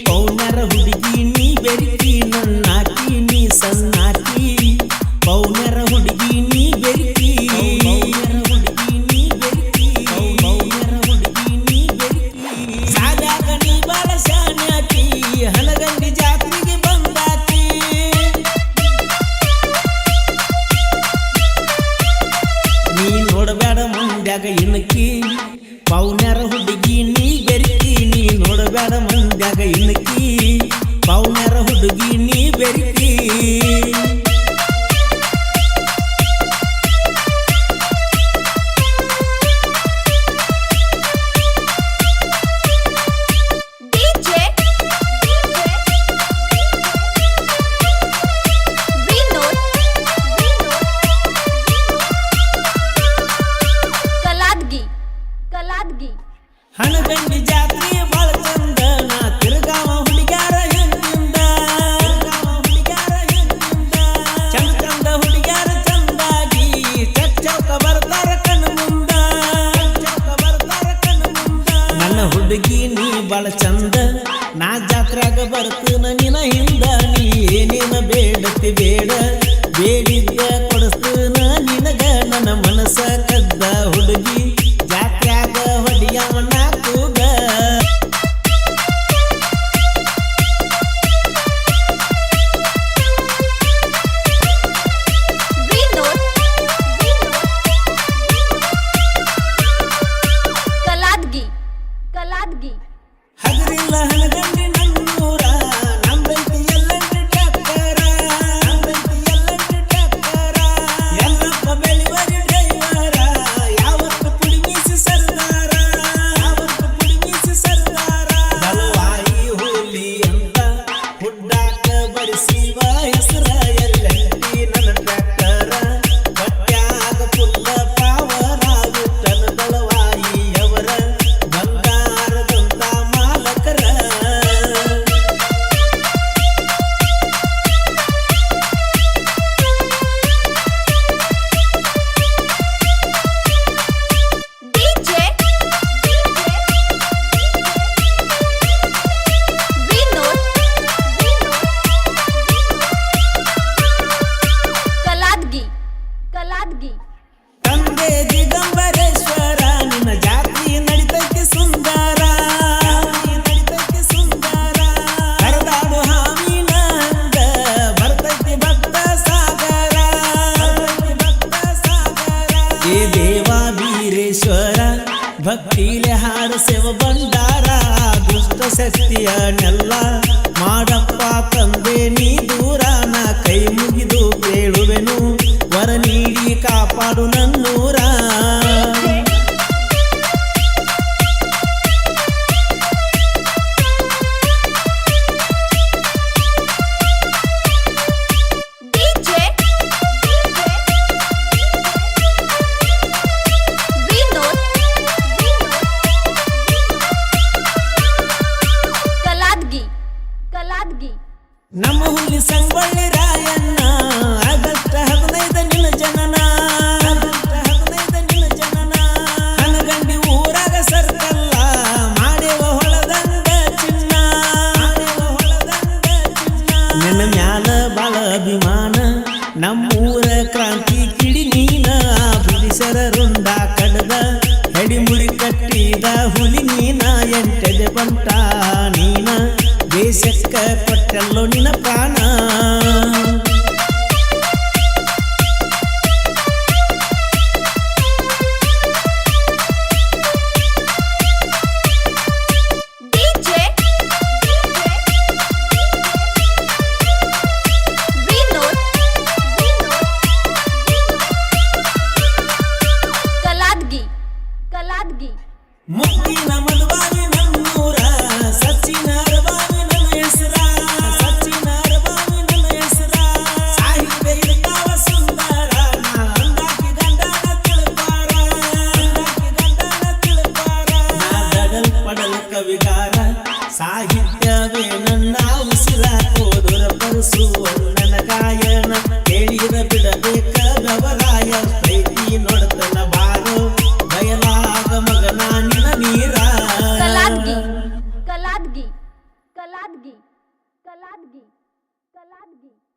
ಪೌನರ ಹುಡುಗಿ ನೀ ಬೆರಿಕಿ ನನ್ನಾಕಿ ನೀ ಸಣ್ಣಾಕಿ ಪೌನರ ಹುಡುಗಿ ನೀ ಬೆರಿಕಿ ಪೌನರ ಹುಡುಗಿ ನೀ ಬೆರಿಕಿ ಪೌನರ ಹುಡುಗಿ ನೀ ಬೆರಿಕಿ ಸಾಲ್ಯಾಗ ನೀ ಬಾಳ ಶಾನ್ಯಾಕಿ ಹನಗಂಡಿ ಜಾತ್ರೆಗೆ ಬಂದಾಕಿ ನೀ ನೋಡಬೇಡ ಮಂದ್ಯಾಗ ಇಣಕಿ ಪೌನರ ಹುಡುಗಿ ನೀ ಬೆರಿಕಿ ನೀ ನೋಡಬೇಡ ಮಂದ್ಯಾಗ ಇಣಕಿ ಪೌನರ ಹುಡುಗಿ ನೀ ಬೆರಿಕಿ ಹನಗಂಡಿ ಜಾತ್ರೆ ಬಾಳ ಚಂದ ನಾ ತಿರುಗಾವ ಹುಡುಗ್ಯಾರ ಹೆಂಗಿಂದ ಚಂದ ಚಂದ ಹುಡುಗ್ಯಾರ ಚಂದಾಗಿ ಚಚ್ಚೌಕ ಬರ್ತಾರ ಕಣ್ಣು ಮುಂದ ನನ್ನ ಹುಡುಗಿ ನೀ ಬಾಳ ಚಂದ ನಾ ಜಾತ್ರೆಯಾಗ ಬರ್ತನ ನಿನ ಹಿಂದ ನೀ ಏನೇನ ಬೇಡತಿ ಬೇಡ ಬೇಡಿದ್ದ ಕೊಡಿಸ್ತನ ನಿನಗ ನನ್ನ ಮನಸ್ಸ ಕದ್ದ ಹುಡುಗಿ ಜಾತ್ರೆಯಾಗ ಹೊಡಿಯವನ ಕೂಗ ಹಗರಿಲ್ಲ ಹನಗಂಡಿ ನನ್ನೂರ ನಮ್ದೈತಿ ಎಲ್ಲಂಟಿ ಟ್ಯಾಕ್ಟರ ಎಲ್ಲಪ್ಪ ಬೆಳಿವರಿ ಡ್ರೈವರ ಯಾವತ್ತು ಕುಡಿಮಿಸಿ ಸರ್ದಾರ ಬಲವಾಯಿ ಹುಲಿ ಅಂತ ಹುಡ್ಡಾಕ ಬಡಿಸಿವ ಹೆಸರ ಎಲ್ಲಂಟಿ ನನ್ನ ಟ್ರ್ಯಾಕ್ಟರ ಬಟ್ಯಾಗ ಪುಲ್ಲ ಪಾವರ ವಿಠಲ ಬಲವಾಯಿ ಅವರ ಬಂಗಾರದಂತ ಮಾಲಕರ ತಂದೆ ದಿಗಂಬರೇಶ್ವರ ನಿನ್ನ ಜಾತಿ ನಡಿತೈತಿ ಸುಂದರ ಕರದಾಡು ಹಾವಿನ ಹಂಗ ಬರ್ತೈತಿ ಭಕ್ತ ಸಾಗರ ಏ ದೇವ ಬೀರೇಶ್ವರ ಭಕ್ತಿಲೆ ಹಾಡಸೆವ ಬಂಡಾರ ದುಷ್ಟ ಶಕ್ತಿಯನ್ನೆಲ್ಲ ಮಾಡಪ್ಪ ತಂದೆ ನೀ ದೂರ ನಾ ಕೈ ಮುಗಿದು ಕೇಳುವೆನು ವರ ನೀಡಿ ಕಾಪಾಡು ನನ್ನೂರ ನಮ್ಮ ಹುಲಿ ಸಂಗೊಳ್ಳಿ ರಾಯಣ್ಣ ಆಗಸ್ಟ್ 15 ನಿನ್ನ ಜನನ ಹನಗಂಡಿ ಊರಾಗ ಸರ್ಕಲ್ಲ ಮಾಡೇವ ಹೊಳದಂಗ ಚಿನ್ನ ನಿನ್ನ ಮ್ಯಾಲ ಬಾಳ ಅಭಿಮಾನ ನಮ್ಮೂರ ಕ್ರಾಂತಿ ಕಿಡಿ ನೀನ ಬ್ರಿಟಿಷರ ರುಂಡ ಕಡದ ಹೆಡಿಮುರಿ ಕಟ್ಟಿದ ಹುಲಿ ನೀನ ಎಂಟೆದೆ ಬಂಟ ನೀನ ದೇಶಕ್ಕ ಕೊಟ್ಟಲ್ಲೋ ನಿನ್ನ ಪ್ರಾಣ ಮುತ್ತಿನ ಮಧುವಾಗಿ ನನ್ನೂರ ಸಚಿನ ಅರಬಾವಿ ನನ್ನ ಹೆಸರ ಸಾಹಿತ್ಯ ಇರ್ತಾವ ಸುಂದರ ಅಂದಾಕಿ ಗಂಡನ ತಿಳ್ಪಾರ ನಾ ದಡಲ್ ಪಡಲ್ ಕವಿಗಾರ ಸಾಹಿತ್ಯವೇ ನನ್ನ ಉಸಿರ ಕೋದುರ ಪರಸುವ ನನ್ನ ಗಾಯನ ಕೇಳಿದ ಬಿಡಬೇಕ ಗವರಾಯ ಪ್ರೀತಿ ನೋಡ್ತನ ಬಾರೋ ಬಯಲಾಗ ಮಗನ ನಿನ ನೀರ ಕಲಾದ್ಗಿ कलादगी कलादगी कलादगी